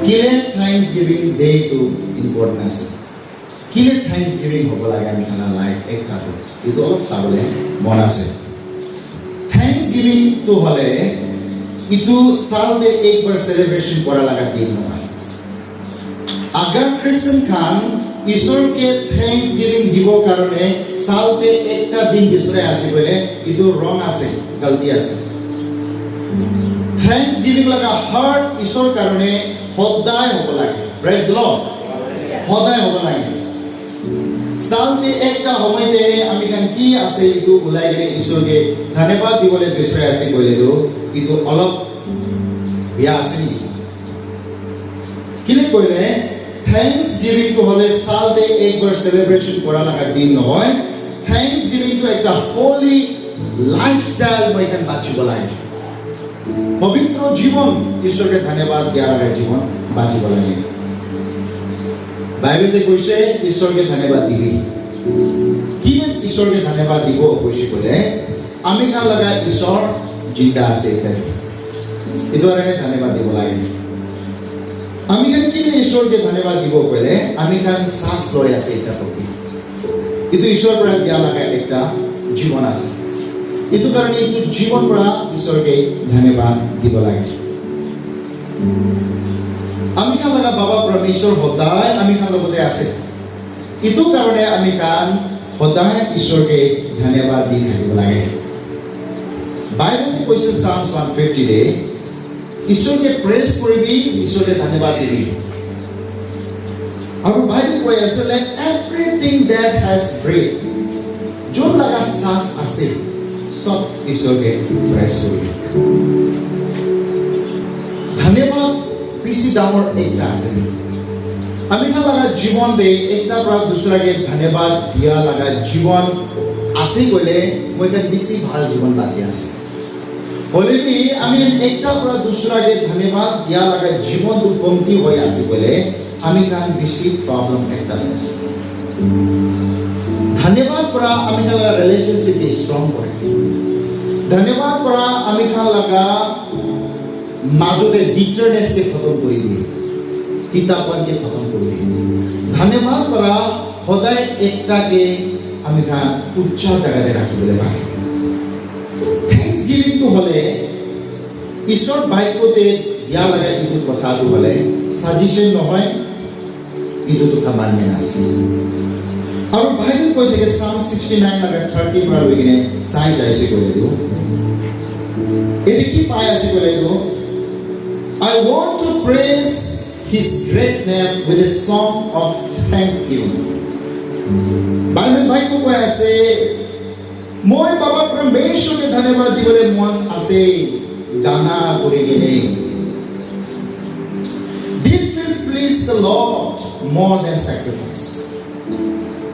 কিলে Thanksgiving day too important আছে কিলে থ্যাঙ্কস গিভিং হ'ব লাগে আমি খানা লাইফ একটাটো এইটো অলপ চাবলৈ মন আছে থ্যাঙ্কস গিভিং তো হলে ইটো সালতে একবাৰ সেলিব্ৰেশন কৰা লগা দিন নহয় আগাৰ ক্ৰিশ্চিয়ান খান ঈশ্বৰকে থ্যাঙ্কস গিভিং দিব কাৰণে সালতে একটা দিন বিচৰা আছে বলে ইটো ৰং আছে গলতি আছে থ্যাঙ্কস গিভিং লগা হাৰ্ট ঈশ্বৰ কাৰণে সদায় হ'ব লাগে প্ৰেজ দ্য লৰ্ড সদায় হ'ব লাগে সালতে একটা সময়তে আমি কান কি আছে ইটো ওলাই গলে ঈশ্বৰকে ধন্যবাদ দিবলৈ বিচৰা আছে কইলে তো ইটো অলপ বিয়া আছে নি কিলে কইলে থ্যাঙ্কস গিভিং তো হলে সালতে একবাৰ সেলিব্ৰেশন কৰা লগা দিন নহয় থ্যাঙ্কস গিভিং তো একটা হোলি লাইফস্টাইল মই কান বাচিব লাগে পবিত্র জীবন ঈশ্বরকে ধন্যবাদ দিয়ার জীবন বাঁচিব লাগে বাইবেলে কৈছে ঈশ্বরকে ধন্যবাদ দিবি কি ঈশ্বরকে ধন্যবাদ দিব কৈছে বলে আমি কান লগা ঈশ্বর জিন্দা আছে এটো আরে ধন্যবাদ দিব লাগে আমি কান কি ঈশ্বরকে ধন্যবাদ দিব কইলে আমি কান শ্বাস লৈ আছে এটা প্রতি কিন্তু ঈশ্বর পৰা দিয়া লাগা একটা জীবন আছে ইটো কাৰণে ইটো জীবন পৰা ঈশ্বৰকে ধন্যবাদ দিব লাগে আমি কান লগা বাবা পৰমেশ্বৰ সদায় আমি কান লগতে আছে ইটো কাৰণে আমি কান সদায় ঈশ্বৰকে ধন্যবাদ দি থাকিব লাগে বাইবেলে কৈছে Psalms 150 দে ঈশ্বৰকে প্ৰেজ কৰিবি ঈশ্বৰকে ধন্যবাদ দিবি আৰু বাইবেল কৈ আছে like everything that has breath যোন লগা শ্বাস আছে সব ঈশ্বরকে প্রেস করি ধন্যবাদ বেশি ডাঙর একটা আছে আমি কান লগা জীবন দে একটা পৰা দুসরাকে ধন্যবাদ দিয়া লগা জীবন আছে কইলে মই কান বেশি ভাল জীবন বাঁচি আছে হলে কি আমি একটা পৰা দুসরাকে ধন্যবাদ দিয়া লগা জীবন তো কমতি হই আছে কইলে আমি কান বেশি প্রবলেম একটা আছে ধন্যবাদ পৰা আমি কান লগা ৰিলেশনশিপ স্ট্ৰং কৰে ধন্যবাদ পৰা আমি কান লগা মাজতে বিটাৰনেস কে খতম কৰি দিয়ে তিতাপন কে খতম কৰি দিয়ে ধন্যবাদ পৰা সদায় একটাকে আমি কান উচ্চ জায়গাতে ৰাখিবলৈ পায় থ্যাঙ্কস গিভিং তো হলে ঈশ্বর বাক্যতে দিয়া লগা ইটো কথাটো হলে সাজেশন নহয় ইটো তো কমান্ডমেন্ট আছে আৰু বাইবেল কৈ থাকে Psalm 69 লগা 30 পৰা লৈ কিনে চাই যাইছে কৈ দিও এতে কি পাই আছে কৈ দিও I want to praise his great name with a song of thanksgiving Bible বাক্য কৈ আছে মই বাবা পৰমেশ্বৰকে ধন্যবাদ দিবলৈ মন আছে গানা কৰি কিনে This will please the Lord more than sacrifice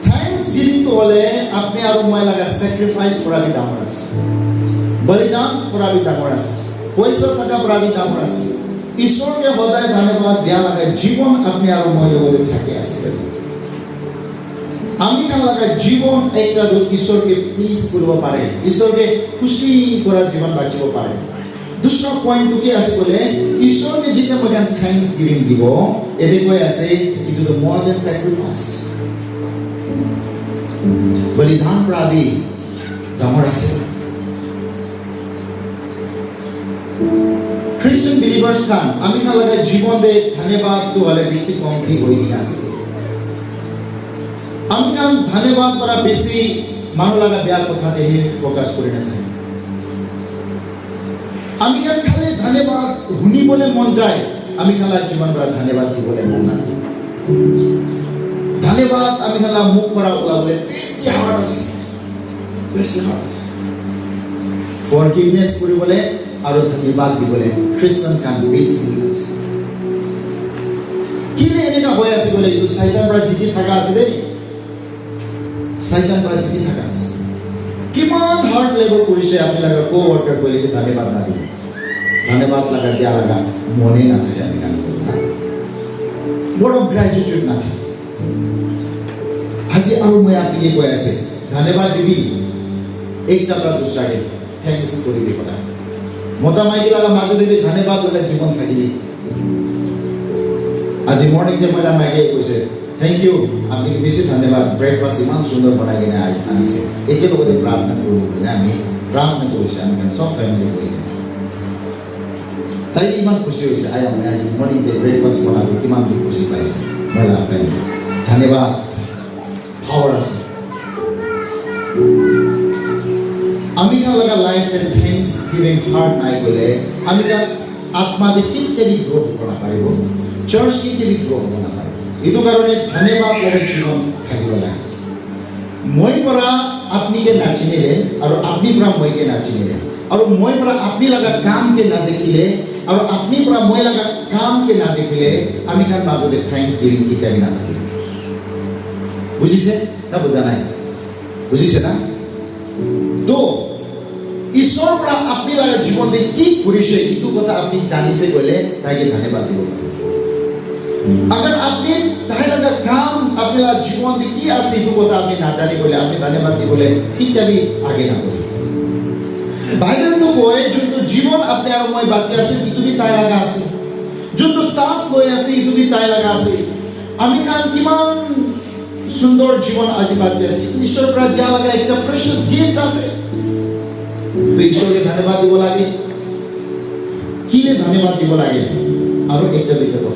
Thanksgiving to hole apne aru moi laga sacrifice kora bi damar ase balidan kora bi damar ase poisa taka kora bi damar ase ishwar ke hoday dhanyabad dia laga jibon apne aru moi logore thake ase ami kan laga jibon ekta do ishwar ke please koribo pare ishwar ke khushi kora jibon bachibo pare dusra point to ki ase bole ishwar ke jite mogan thanksgiving dibo ede koi ase into the more than sacrifice बलिदान प्राबी डामर আছে Christian believers kan আমি কান লগা জীবন দে ধন্যবাদ তো হলে বেশি কমতি হই আছে আমি কান ধন্যবাদ পৰা বেশি মানু লগা বেয়া কথা দে ফোকাস কৰি না থাকে আমি কান খালি ধন্যবাদ শুনিবলে মন যায় আমি কান জীবন পৰা ধন্যবাদ দিবলে মন না ধন্যবাদ আমি খালা মুখ পৰা ওলাবলে বেশি হাৰ্ড আছে ফৰগিভনেস কৰিবলে আৰু ধন্যবাদ দিবলে খ্ৰীষ্টান কাম বেশি আছে কিনে এনেকা হৈ আছে বলে ইটো শয়তান পৰা জিতি থাকা আছে দেই শয়তান পৰা জিতি থাকা আছে কিমান হাৰ্ড লেবাৰ কৰিছে আপুনি লগা কো ওয়ার্কার কইলে ধন্যবাদ না দিব ধন্যবাদ লাগা দিয়া লাগা মনে না থাকে আমি কাম করি না বড় গ্র্যাজুয়েট না থাকে আজি আৰু মই আপুনি কৈ আছে ধন্যবাদ দিবি একটা পৰা দুসৰাকে থ্যাঙ্কস কৰি দিব কথা মোটা মাইকি লাগা মাজে দিবি ধন্যবাদ বলে জীবন থাকিবি আজি মৰ্নিংতে মই মাইকে কৈছে থেংক ইউ আপুনি বেছি ধন্যবাদ ব্ৰেকফাষ্ট ইমান সুন্দৰ বনাই কিনে আনিছে একেলগতে প্ৰাৰ্থনা কৰোঁ আমি প্ৰাৰ্থনা কৰিছে আমি চব ফেমিলি কৰি তাই ইমান খুশি হৈছে আমি আজি মৰ্নিংতে ব্ৰেকফাষ্ট বনালোঁ কিমান খুশি পাইছে মহিলা ফেমিলি ধন্যবাদ পাৱাৰ আছে আমি লগা life and thanks giving heart নাই গ'লে আমি আত্মাতে কেতিয়াবি গ্ৰহ হ'ব নাপাৰিব চাৰ্চ কেতিয়াবি গ্ৰহ হ'ব নাপাৰিব এইটো কাৰণে ধন্যবাদ লগা জীৱন থাকিব লাগে মই পৰা আপুনিকে নাচিনিলে আৰু আপুনি পৰা মইকে নাচিনিলে আৰু মই পৰা আপুনি লগা কামকে নাদেখিলে আৰু আপুনি পৰা মই লগা কামকে নাদেখিলে আমি কাৰণ মাজতে থেংকছ গিভিং কেতিয়াবি নাথাকিব বুজিছে না বুজা নাই বুজিছে না তো ঈশ্বৰৰ পৰা আপুনি লগা জীৱনতে কি কৰিছে এইটো কথা আপুনি জানিছে গ'লে তাইকে ধন্যবাদ দিব अगर आपने ताई लगा काम अपने ला जीवन में की आसे इतु को आपने ना जाने बोले आपने धन्यवाद दी बोले कितना भी आगे ना बोले बाइबल तो बोए जो तो जीवन अपने आप में बातें आसे इतु भी ताई लगा आसे जो तो सांस बोए आसे इतु भी ताई लगा आसे अमेरिकन किमान सुंदर जीवन आज बातें आसे ईश्वर प्रार्थना लगा एक प्रेशियस गिफ्ट आसे तो ईश्वर के धन्यवाद दी बोला के किले धन्यवाद दी बोला के और एक दूसरे को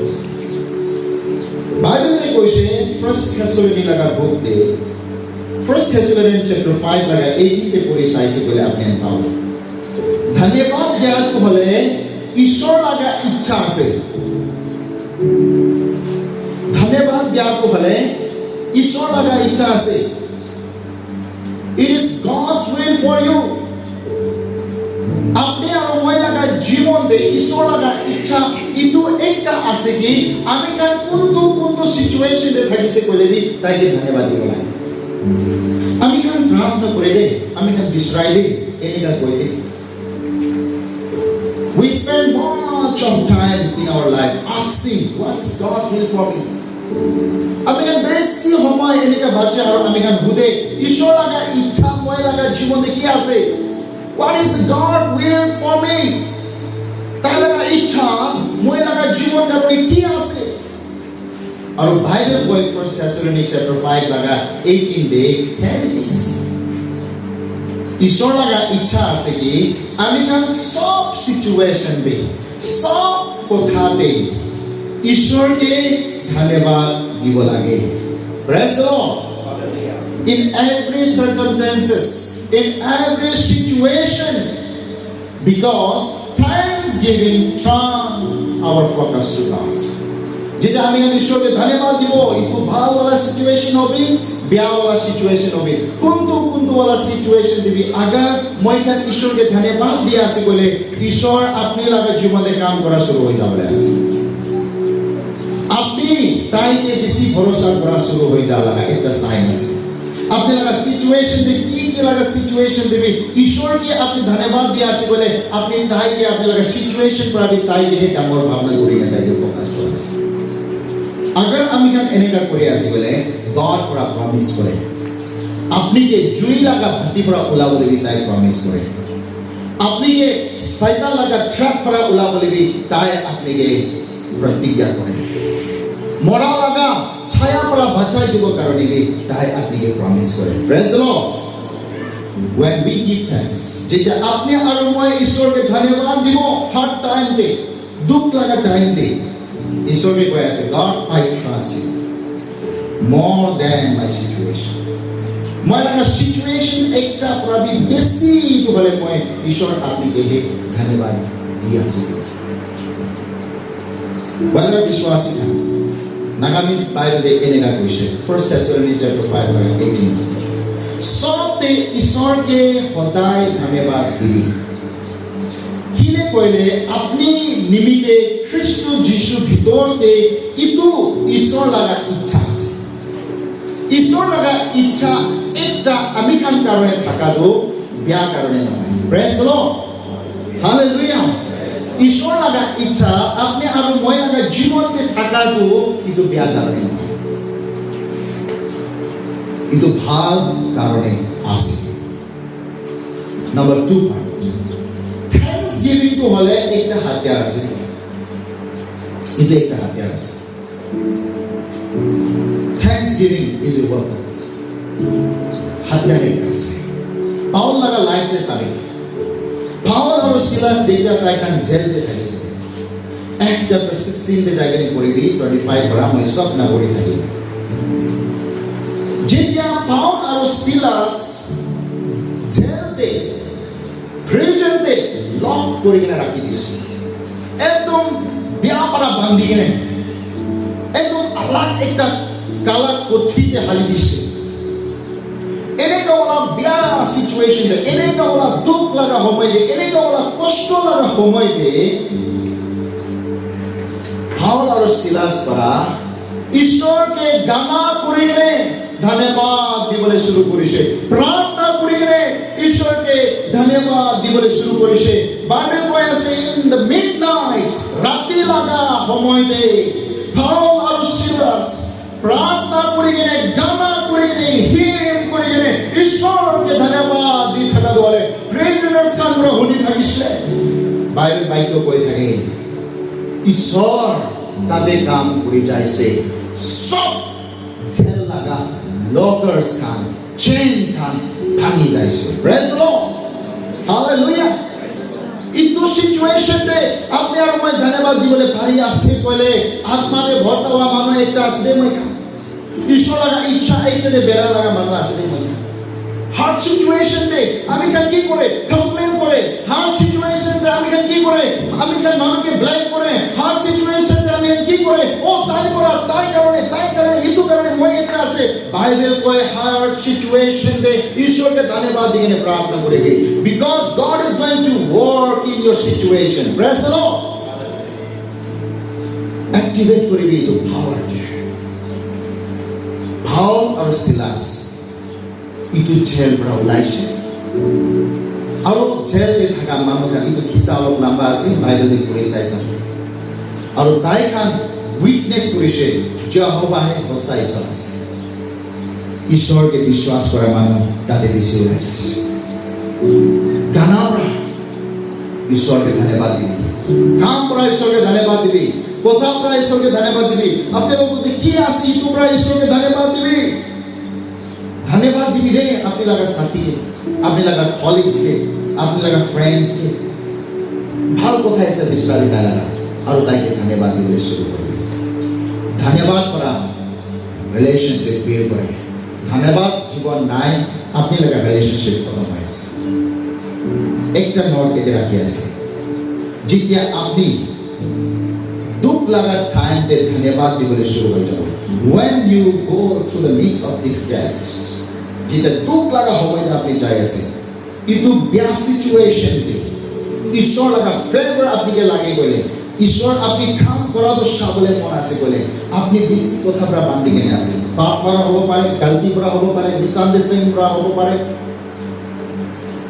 Bible ने कोशे First Thessalonians लगा बुक दे First Thessalonians chapter 5 लगा 18 के पूरी साइज से बोले आपने पाओ धन्यवाद ज्ञान को बोले ईश्वर लगा इच्छा से धन्यवाद ज्ञान को बोले ईश्वर लगा इच्छा से It is God's will for you अपने और मैं लगा जीवन दे ईश्वर लगा इच्छा इतु एक का आसे की आमी का कुंतो सिचुएशन दे थकी से कोले भी ताकि धन्यवाद दी बोला आमी का प्रार्थना करे दे आमी का विश्राय दे एनी का कोई दे we spend much of time in our life asking what is God will for me आमी का बेसी हमारे एनी का बच्चे और आमी का बुदे ईश्वर लगा इच्छा मैं लगा जीवन दे क्या आसे What is God will for me? ताला का इच्छा मैं लगा जीवन का कोई क्या से? और बाइबल बोल First Thessalonians chapter 5 लगा 18 दे हैबिस ईश्वर लगा इच्छा से कि अमेरिकन सब सिचुएशन दे सब कोठा दे ईश्वर के धन्यवाद दीव लगे Praise the Lord. In every circumstances in every situation because thanksgiving turn our focus to God যেটা আমি ঈশ্বর কে ধন্যবাদ দিব ইকু ভালো वाला सिचुएशन होबी ब्याह वाला सिचुएशन होबी कुंतु वाला सिचुएशन दिबी अगर মইটা ঈশ্বর কে ধন্যবাদ দিয়া আছে বলে ঈশ্বর আপনি লাগা জীবনে কাম করা শুরু হয়ে যাবে আছে আপনি তাইতে বেশি ভরসা করা শুরু হয়ে যাওয়া লাগা একটা সাইন আছে अपने लगा सिचुएशन दे की लगा सिचुएशन दे ईश्वर के अपने धन्यवाद दिया से बोले अपने ताई के अपने लगा सिचुएशन पर अभी ताई के डांगर भावना करी ना ताई के फोकस कर अगर अमेरिकन एने का कोरिया से बोले गॉड पर प्रॉमिस करे अपनी के जुई लगा भक्ति पर उला बोले भी ताई प्रॉमिस करे अपनी के शैतान लगा ट्रैप पर उला बोले भी ताई अपने के प्रतिज्ञा करे मोरा लगा छाया पर बचाई দিব কারণে भी তাই আপনি के प्रॉमिस করে praise the Lord when we give thanks যেটা আপনি আর মই ঈশ্বরকে ধন্যবাদ দিব হর টাইম তে দুঃখ লাগা টাইম তে ঈশ্বরকে কয় আছে God I trust you more than my situation মই লাগা সিচুয়েশন একটা প্রবি বেশি তো বলে মই ঈশ্বর আপনি के ধন্যবাদ দিয়াছি বলা বিশ্বাসী না Nagamis Bible de enega question. First Thessalonians chapter 5 verse 18. Sote ईश्वर के होदाय धन्यवाद दिली. किले कोइले अपनी निमित्ते ख्रिस्ट जीशु भितर के इतु ईश्वर लगा इच्छा আছে. ईश्वर लगा इच्छा একটা আমিকান কারণে থাকা দো বিয়া কারণে নয়. Praise the Lord. Hallelujah. ईश्वर लगा इच्छा अपने आप मैं लगा जीवन में थका तो इतो ब्याह करने इतो भाग करने आसे नंबर 2 पॉइंट थैंक्स गिविंग को हले एक हत्यार आसे इतो एक हत्यार आसे Thanksgiving is a work. হাতিয়াৰে আছে পাউল লগা লাইফে চাবি পাউল আৰু সিলাস যেতিয়া তাইখান জেলতে থাকিছে Acts chapter 16 তে জায়গায় পড়িবি 25 পৰা মই সব না পড়ি থাকি যেতিয়া পাউল আৰু সিলাস জেলতে প্ৰিজনতে লক কৰি কিনে ৰাখি দিছে একদম বিয়া পৰা বান্ধি কিনে একদম আলাগ একটা কালা কোঠিতে হালি দিছে এনেকা ওলা বিয়া সিচুয়েশন এনেকা ওলা দুঃখ লাগা সময়তে এনেকা ওলা কষ্ট লাগা সময়তে পাউল আৰু সিলাস পৰা ঈশ্বৰকে গানা কৰি কিনে ধন্যবাদ দিবলৈ শুৰু কৰিছে প্ৰাৰ্থনা কৰি কিনে ঈশ্বৰকে ধন্যবাদ দিবলৈ শুৰু কৰিছে বাইবেল কৈ আছে ইন দ্য মিডনাইট ৰাতি লাগা সময়তে পাউল আৰু সিলাস প্ৰাৰ্থনা কৰি কিনে গানা কৰি কিনে হিম কৰি কিনে ঈশ্বৰকে ধন্যবাদ দি থকা দৰে প্ৰেজেনাৰ সামগ্ৰ শুনি থাকিছে বাইবেল বাক্য কৈ থাকে ঈশ্বৰ তাতে কাম কৰি যাইছে সব জেল লাগা লকার্স খান চেইন খান ভাঙি যাইছে প্রেজ দ্য লর্ড হালেলুয়া ইটো সিচুয়েশন দে আপনি আর মই ধন্যবাদ দিবলে পারি আছে কইলে আত্মারে ভর্তা হওয়া মানুষ একটা আছে মই ঈশ্বর লাগা ইচ্ছা এইটা যে বেড়া লাগা মানুষ আছে মই হার্ড সিচুয়েশন দে আমি কান কি করে কমপ্লেন করে হার্ড সিচুয়েশন দে আমি কান কি করে আমি কান মানুষকে ব্লেম করে হার্ড সিচুয়েশন দে আমি কি করে ও তাই করা তাই কারণে ইতো কারণে মই এটা আছে বাইবেল কয় হার্ড সিচুয়েশন দে ঈশ্বরকে ধন্যবাদ দিয়ে প্রার্থনা করবে because God is going to work in your situation praise the Lord activate করবে তো পাওয়ার পাউল আর সিলাস ইটো জেল পৰা ওলাইছে আৰু জেলতে থকা মানুহৰ ইটো খিচা অলপ লম্বা আছে বাইবেলে পঢ়ি চাইছা আৰু তাইখান উইটনেছ কৰিছে যহোৱাহে সঁচা ঈশ্বৰ আছে ঈশ্বৰকে বিশ্বাস কৰা মানুহ তাতে বেছি ওলাই যাইছে গানাৰ পৰা ঈশ্বৰকে ধন্যবাদ দিবি কাম পৰা ঈশ্বৰকে ধন্যবাদ দিবি কথা পৰা ঈশ্বৰকে ধন্যবাদ দিবি আপোনালোকে কি আছে ইটো পৰা ঈশ্বৰকে ধন্যবাদ দিবি धन्यवाद दिबी रे अपने लगा साथी के अपने लगा कॉलेज के अपने लगा फ्रेंड्स के ভাল কথা একটা বিশ্বাসী না লাগা আর তাইকে ধন্যবাদ দিবলে শুরু করবে ধন্যবাদ করা রিলেশনশিপ বিল্ড করে ধন্যবাদ জীবন নাই আপনি লাগা রিলেশনশিপ খতম হয়েছে একটা নোট কেটে রাখি আছে যেতিয়া আপনি দুঃখ লাগার টাইমতে ধন্যবাদ দিবলে শুরু হয়ে যাবে when you go through the midst of difficulties যেটা দুঃখ লাগা সময় আপনি যাই আছে ইটো বেয়া সিচুয়েশন দে ঈশ্বর লাগা ফেভার আপনাকে লাগে বলে ঈশ্বর আপনি কাম করাতো সাবলে মন আছে বলে আপনি বেশি কথা পৰা বান্ধি কেনে আছে পাপ কৰা হ'ব পাৰে গলতি কৰা হ'ব পাৰে মিসআন্ডাৰস্ট্যান্ডিং কৰা হ'ব পাৰে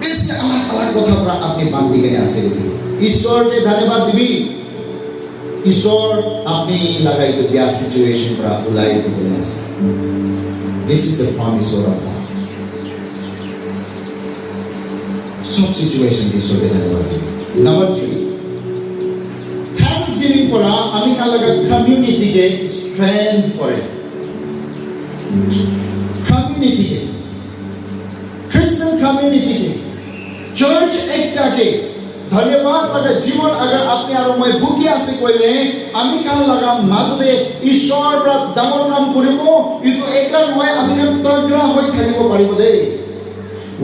বেশি আলাদা কথা পৰা আপনি বান্ধি কেনে আছে বলে ঈশ্বৰকে ধন্যবাদ দিবি ঈশ্বৰ আপনি লাগাই তো বেয়া সিচুয়েশন পৰা ওলাই দিবলে আছে this is the promise of God সব সিচুয়েশন ঈশ্বরকে ধন্যবাদ দিবি নাম্বার 3 থ্যাঙ্কসগিভিং করা আমি লাগা কমিউনিটিকে স্ট্রেংথ করে কমিউনিটিকে খ্রিস্টান কমিউনিটিকে চার্চ একটাকে ধন্যবাদ লাগা জীবন अगर আপনি আর মই বুকি আছে কইলে আমি কাল লাগা মাজতে ঈশ্বর প্রা ডাঙৰ নাম কৰিব ইটো একলা মই আমি তগ্ৰা হৈ থাকিব পাৰিব দে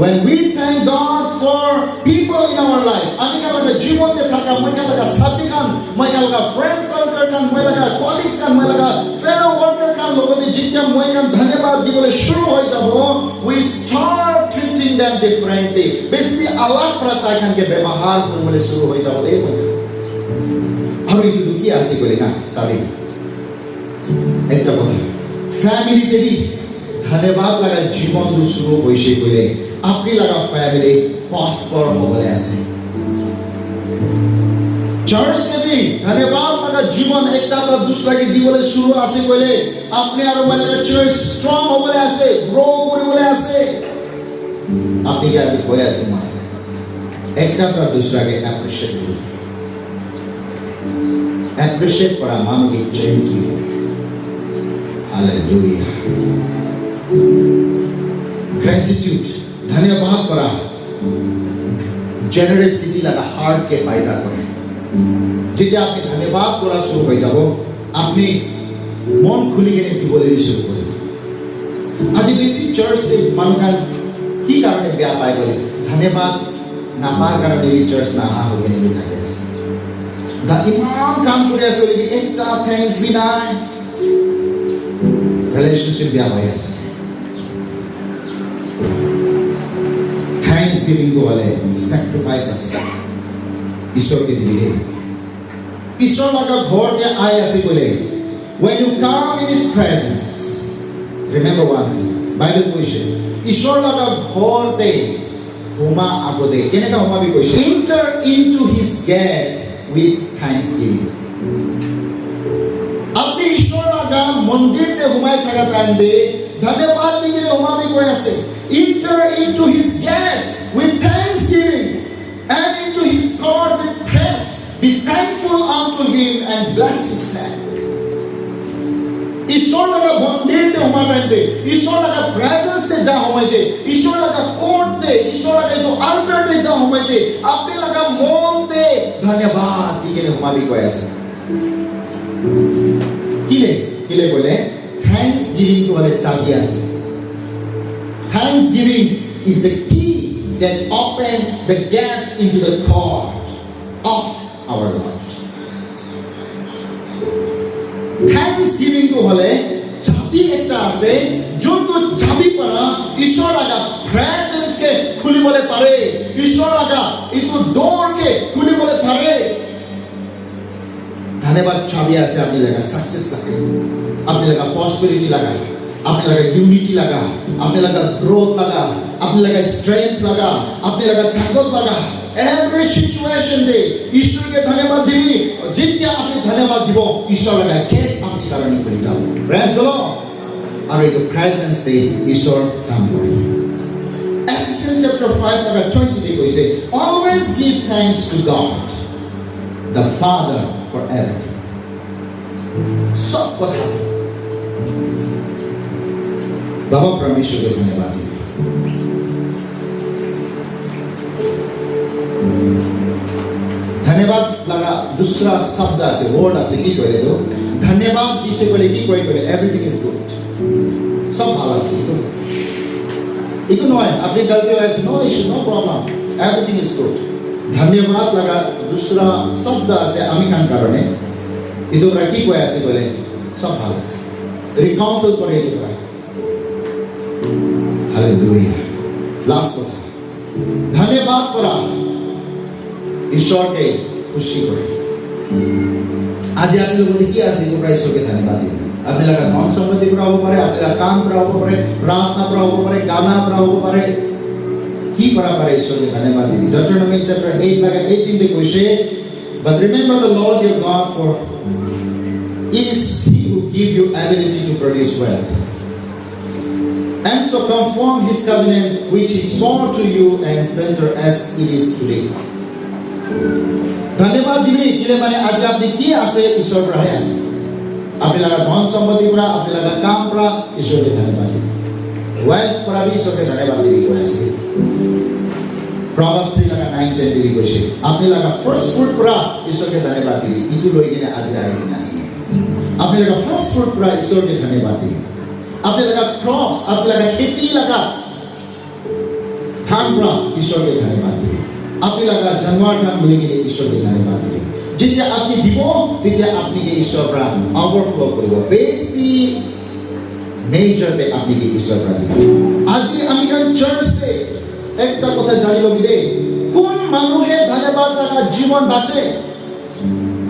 when we thank God for people in our life আমি কাল লাগা জীবনতে থাকা মই কাল লাগা সাথী কান মই কাল লাগা ফ্রেন্ড সার্কেল কান মই লাগা কলিগস কান মই লাগা ফেলো ওয়ার্কার কান লগতে যেতিয়া মই কান ধন্যবাদ দিবলৈ শুরু হৈ যাব we start treating them differently বেশি আলাপ প্রাতা কানকে ব্যবহার কৰিবলৈ শুৰু হৈ যাব দে আৰু ইটো কি আছে কইলে না সাবি একটা কথা ফ্যামিলি দেবি ধন্যবাদ লাগা জীবন দু শুরু হইছে কইলে আপনি লাগা ফ্যামিলি প্রসপার হবলে আছে চার্চ দেবি ধন্যবাদ লাগা জীবন একটা বা দুসরাকে দিবলে শুরু আছে কইলে আপনি আর মানে চার্চ স্ট্রং হবলে আছে গ্রো করিবলে আছে আপনি কি আজ কই আছে মানে একটা বা দুসরাকে অ্যাপ্রিশিয়েট করুন অ্যাপ্রিশিয়েট করা মানবিক চেঞ্জ Hallelujah. Gratitude. धन्यवाद करा. Generosity लगा heart के पैदा करे. যেতিয়া আপনি ধন্যবাদ করা শুরু হয়ে যাব আপনি মন খুলি কিনে দিবলৈ শুরু কৰিব আজি বেছি চাৰ্চে মানুহে কি কাৰণে বেয়া পায় বলে ধন্যবাদ নাপাৰ কাৰণে এই চাৰ্চ না আহা হৈ কিনে থাকে আছে ইমান কাম কৰি আছে বুলি একটা থ্যাঙ্কস বি নাই রিলেশনশিপ বেয়া হৈ আছে থ্যাঙ্কস গিভিং তো হলে স্যাক্রিফাইস আছে ঈশ্বরকে দিবি ঈশ্বর লাগা ঘরতে আই আছে বলে when you come in his presence remember one thing bible কৈছে ঈশ্বর লাগা ঘরতে হোমা আগতে কেনেকা হোমাবি কৈছে enter into his gate with thanksgiving আপনি ঈশ্বর লাগা মন্দিরতে হোমাই থাকা কান্দে ধন্যবাদ দিকে হোমাবি কৈ আছে enter into his gates with thanksgiving and into his court with praise. Be thankful unto him and bless his name. ঈশ্বর লাগা মন্দিরতে হোমাইতে ঈশ্বর লাগা প্রেজেন্সে যা হোমাইতে ঈশ্বর লাগা কোর্টে ঈশ্বর লাগা তো আল্টারতে যা হোমাইতে আপনি লাগা মনতে ধন্যবাদ দিকে হোমাবি কৈ আছে কিলে বলে থ্যাঙ্কস গিভিং তো বলে চাবি আছে thanks giving is the key that opens the gates into the court of our Lord. Thanksgiving to hole চাবি একটা আছে যোনটো চাবি পারা ঈশ্বর লাগা প্রেজেন্স কে খুলিবলে পারে ঈশ্বর লাগা ইটো ডোর কে খুলিবলে পারে ধন্যবাদ চাবি আছে আপনি লাগা সাকসেস লাগে আপনি লাগা প্রসপেরিটি লাগা আপনি লাগা ইউনিটি লাগা আপনি লাগা গ্রোথ লাগা আপনি লাগা স্ট্রেংথ লাগা আপনি লাগা তাকত লাগা every situation day ঈশ্বরকে ধন্যবাদ দিবি যেতিয়া আপনি ধন্যবাদ দিব ঈশ্বর লাগা গেট আপনি কারণে করে যাও প্রেজ দ্য লর্ড আর এই প্রেজেন্স ডে ঈশ্বর কাম করে Ephesians chapter 5 verse 20 তে কইছে always give thanks to God the Father for everything সব কথা बाबा परमेश्वर को धन्यवाद दीजिए धन्यवाद लगा दूसरा शब्द से वर्ड से की कहले तो धन्यवाद दिसे बोले की कोई करे एवरीथिंग इज गुड सब भाला से तो इको नॉय अपनी गलती है no issue no problem everything is good धन्यवाद लगा दूसरा शब्द से आमी खान कारणे इदो रकी को ऐसे बोले सब भाला से रिकाउंसिल करे इदो हालेलुया लास्ट কথা ধন্যবাদ করা ঈশ্বরকে খুশি করে আজি আপনি লোক কি আছে তোমরা ঈশ্বরকে ধন্যবাদ দিবেন আপনি লাগা ধন সম্পত্তি করা হতে পারে আপনি লাগা কাম করা হতে পারে প্রার্থনা করা হতে পারে গানা করা হতে পারে কি করা পারে ঈশ্বরকে ধন্যবাদ দিবেন Deuteronomy chapter 8 লাগা 18 তে কইছে but remember the Lord your God for it is he who give you ability to produce wealth and so conform his covenant which he swore to you and center as it is today. ধন্যবাদ দিবি কিলে মানে আজ আপনি কি আছে ঈশ্বর রাহে আছে আপনি লাগা ধন সম্পত্তি করা আপনি লাগা কাম করা ঈশ্বরকে ধন্যবাদ দিবি ওয়েলথ করা भी ঈশ্বরকে ধন্যবাদ দিবি কইছে প্রভাবস লাগা 9:10 দিবি কইছে আপনি লাগা ফার্স্ট ফ্রুট করা ঈশ্বরকে ধন্যবাদ দিবি ইতু লই কিনে আজ রাহে দিন আছে আপনি লাগা ফার্স্ট ফ্রুট করা ঈশ্বরকে ধন্যবাদ দিবি আপনি লাগা ক্রপস আপনি লাগা खेती লাগা ধান করা ঈশ্বরকে ধন্যবাদ দিবি আপনি লাগা জানোয়ার নাম লই গিয়ে ঈশ্বরকে ধন্যবাদ দিবি যেতিয়া আপনি দিব তেতিয়া আপনি কে ঈশ্বর প্রা ওভারফ্লো করব বেশি মেজর তে আপনি কে ঈশ্বর প্রা দিব আজি আমি কান চার্চ তে একটা কথা জানিব বিদে কোন মানুহে ধন্যবাদ লাগা জীবন বাঁচে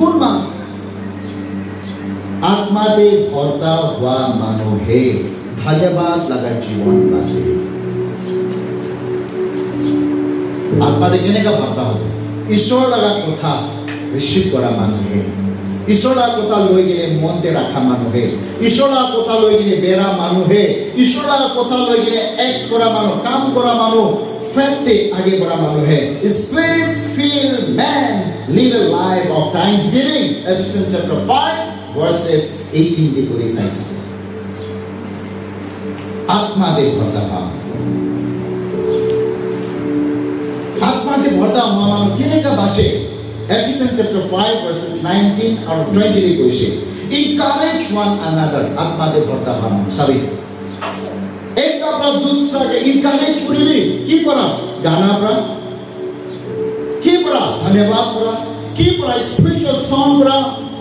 কোন মানুষ आत्मादे भरता हुआ মানুহে ধন্যবাদ লাগা জীবন বাঁচে आत्मादे কেনেকা ভরতা হবে ঈশ্বর লাগা কথা রিসিভ করা মানুহে ঈশ্বর লাগা কথা লই গিয়ে মনতে রাখা মানুহে ঈশ্বর লাগা কথা লই গিয়ে বেরা মানুহে ঈশ্বর লাগা কথা লই গিয়ে এক করা মানু কাম করা মানু ফেতে আগে বড়া মানুহে spirit filled man live a life of thanksgiving Ephesians chapter 5 verses 18 to 26 आत्मादे भर्ता पाम आत्मादे भर्ता हुआ मानो केनेका बाचे Ephesians chapter 5 verses 19 और 20 ले कोई से encourage one another आत्मादे भर्ता पाम सभी एक का प्रदूत साके encourage करी भी की परा गाना परा की परा धन्यवाद परा की परा spiritual song परा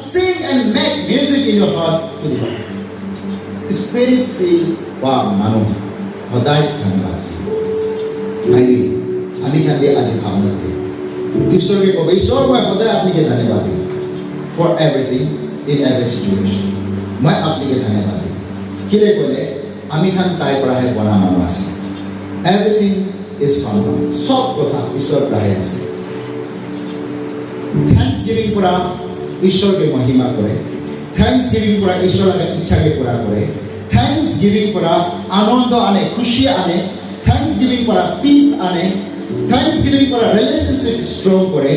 sing and make music in your heart to the Lord spirit feel वा मानो हदाय धन्यवाद आई আমি খালি আজি ভাবনা করি ঈশ্বরকে কব ঈশ্বর মই হদায় আপনাকে ধন্যবাদ দিই for everything in every situation মই আপনাকে ধন্যবাদ দিই কিলে কলে আমি খান তাই পড়াহে বনা মানুষ আছে এভরিথিং ইজ ফ্রম গড সব কথা ঈশ্বর পড়াহে আছে থ্যাঙ্কস গিভিং পড়া ঈশ্বরকে মহিমা করে থ্যাঙ্কস গিভিং পড়া ঈশ্বরের ইচ্ছাকে পুরা করে থ্যাঙ্কস গিভিং পড়া আনন্দ আনে খুশি আনে থ্যাঙ্কস গিভিং পড়া পিস আনে থ্যাঙ্কস গিভিং পড়া রিলেশনশিপ স্ট্রং করে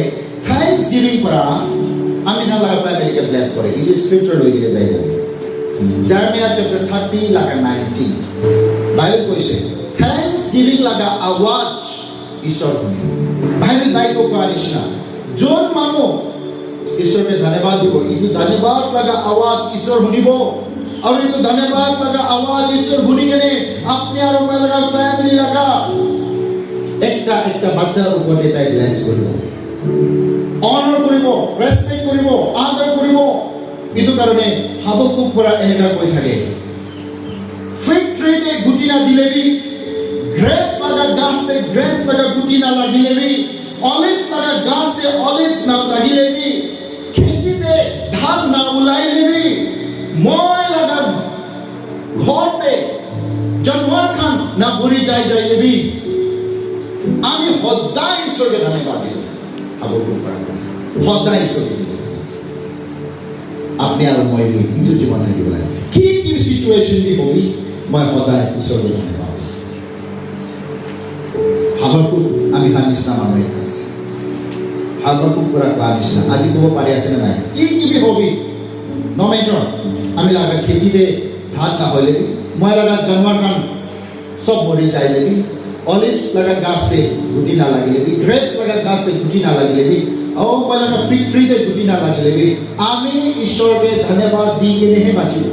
থ্যাঙ্কস গিভিং পড়া আমি না লাগা ফ্যামিলিকে ব্লেস করে এই যে স্ক্রিপচার লই গিয়ে যাই যাবে জার্মিয়া চ্যাপ্টার 30 লাগা 19 বাইবেল কইছে থ্যাঙ্কস গিভিং লাগা আওয়াজ ঈশ্বর শুনে বাইবেল বাইক কোয়ারিশ না जोन मानो ईश्वर के धन्यवाद दिबो इदु धन्यवाद लगा आवाज ईश्वर हुनिबो और इदु धन्यवाद लगा आवाज ईश्वर हुनी केने अपने और में लगा फैमिली लगा एकटा एकटा बच्चा ऊपर देताय ब्लेस करिबो ऑनर करिबो रेस्पेक्ट करिबो आदर करिबो इदु कारणे हाबकुक परा एनेका कই থাকে ফিগ ট্রিতে গুটি না দিলেবি গ্রেপস লাগা গাছতে গ্রেপস লাগা গুটি না লাগিলেবি ऑलिव्स लगा गाछ से ऑलिव्स ना लगिले भी खेती ते धान ना उलाइले भी मोय लगा घर पे जानवर खान ना बुरी जाय जाइले भी আমি সদায় ঈশ্বরকে ধন্যবাদ দিই হাবকুক সদায় ঈশ্বরকে আপনি আর মই কিন্তু জীবন থাকিব লাগে কি কি সিচুয়েশন দি হবি মই সদায় ঈশ্বরকে ধন্যবাদ হাবকুক আমি হানিসনা মানুষ আছে হাবকুক পুরা পারিসনা আজি কব পারি আছে না কি কি বি হবি নমেজন আমি লাগা খেতিতে ধান না হইলে মই লাগা জানোয়ার কান সব মরে যাইলে বি অলিভস লাগা গাছে গুটি না লাগিলে বি গ্রেপস লাগা গাছে গুটি না লাগিলে বি ও মই লাগা ফিগ ট্রিতে গুটি না লাগিলে বি আমি ঈশ্বরকে ধন্যবাদ দি কেনে হে বাঁচিব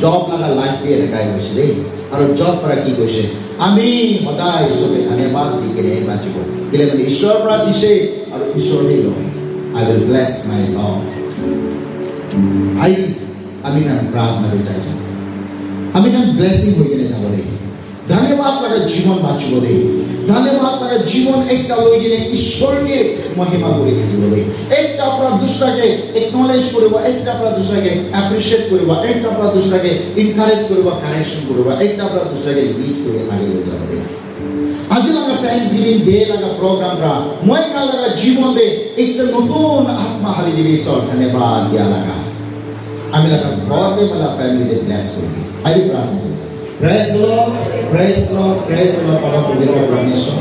জব লাগা লাইফ দিয়ে রেখাই হইছে রে আর জব পরা কি কইছে আমি সদায় ঈশ্বরকে ধন্যবাদ দি কেনে বাঁচিব দিলে মানে ঈশ্বর পরা দিছে আর ঈশ্বরই লয় আই উইল ব্লেস মাই লর্ড আমি কান প্রার্থনা রে চাই আমি কান ব্লেসিং হই কেনে যাব রে ধন্যবাদ লাগা জীবন বাঁচিব রে ধন্যবাদ লাগা জীবন একটা লই কেনে ঈশ্বরকে মহিমা করে থাকিব রে একটা আপনা দুসরাকে একনলেজ করব একটা আপনা দুসরাকে অ্যাপ্রিশিয়েট করব একটা আপনা দুসরাকে এনকারেজ করব কারেকশন করব একটা আপনা দুসরাকে লিড করে আগে যাব রে আজি লাগা থ্যাঙ্কস গিভিং ডে লাগা প্রোগ্রাম রা মই কাল লাগা জীবন দে একটা নতুন আত্মা হালি দিবি ঈশ্বর ধন্যবাদ দিয়া লাগা আমি লাগা ঘরে মালা ফ্যামিলি দে ব্লেস করবি আই প্রার্থনা Praise the Lord, praise the Lord, praise the Lord, Papa, for the proclamation.